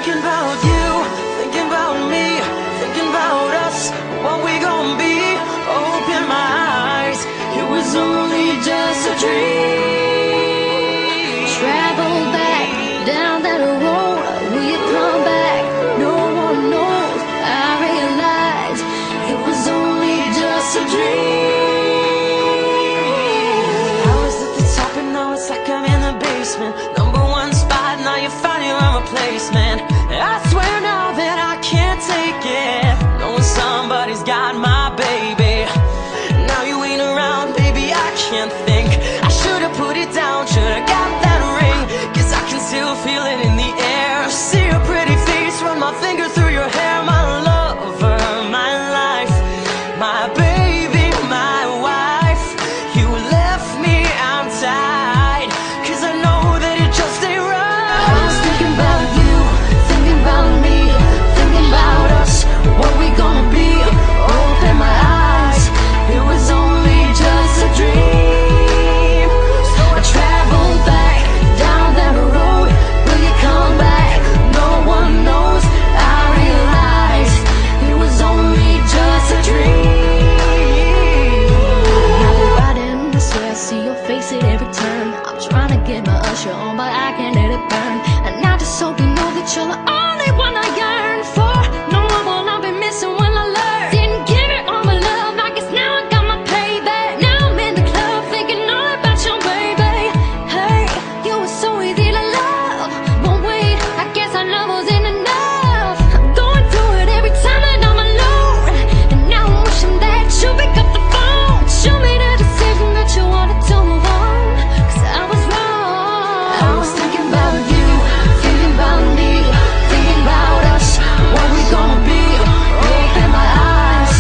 thinking about you, thinking about me, thinking about us, what we gon' be. Open my eyes, it was only just a dream. Travel back down that road, will you come back? No one knows. I realize it was only just a dream. I was at the top and now it's like I'm in the basement. Number one spot, now you find your own replacement. I swear now that I can't take it, knowing somebody's got my baby. Now you ain't around, baby, I can't think. I should've put it down, should've got that ring, 'cause I can still feel it in the air. See your pretty face, run my finger through your hair. My lover, my life, my baby, my wife. You left me, I'm tied, 'cause I know that it just ain't right. I was thinking about you, thinking about me, thinking about us, what we gonna be. Open my eyes, it was only just a dream. So I traveled back down that road, will you come back? No one knows. I realized it was only just a dream. I've been riding this way, I see your face at every turn. I'm trying to get my usher on, but I can't let it burn. And I just hope you know that you're the only one I yearn for. No one will I be missing when I learn. Didn't give it all my love, I guess now I got my payback. Now I'm in the club thinking all about your baby. Hey, you were so easy to love, but wait, I guess our love wasn't enough. I'm going through it every time that I'm alone, and now I'm wishing that you pick up the phone. Show me the decision that you wanted to move on, 'cause I was wrong. I was thinking about you, thinking about me, thinking about us, what we gonna be. Open my eyes,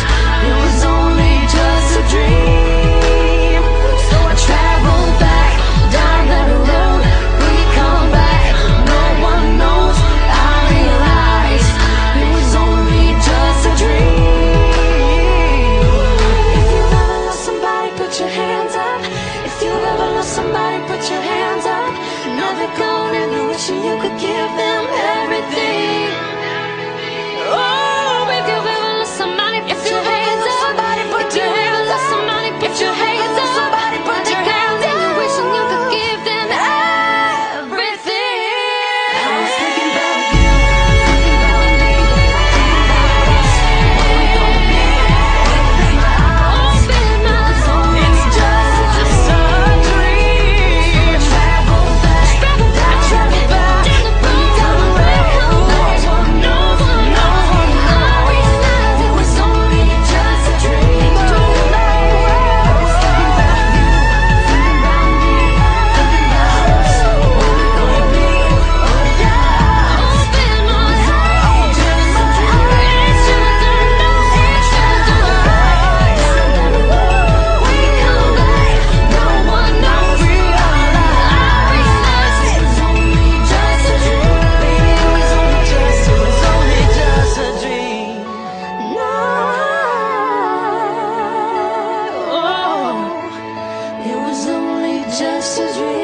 it was only just a dream. So I traveled back down that road, will you come back? No one knows. I realized it was only just a dream. If you've ever lost somebody, put your hands up. If you've ever lost somebody, put your hands up. Now they're gone and you're wishing you could give them everything. Oh, if you've ever lost somebody, put your hands up. If you've ever lost somebody, put your hands up. Somebody put your hands up. And you're wishing you could give them everything. I was thinking about you, thinking about me, thinking about us, what we gonna be. Open my eyes, it's just a dream. Travel back, travel back, down the road. No one knows. I realized it was only just a dream. I was thinking about you, thinking about me, thinking about us, what we gonna be. Oh yeah, open my eyes, just a dream. It's just a down that road. We come back, no one knows. I realized it was only just a dream. Baby, it was only just a dream. No, it was only just a dream.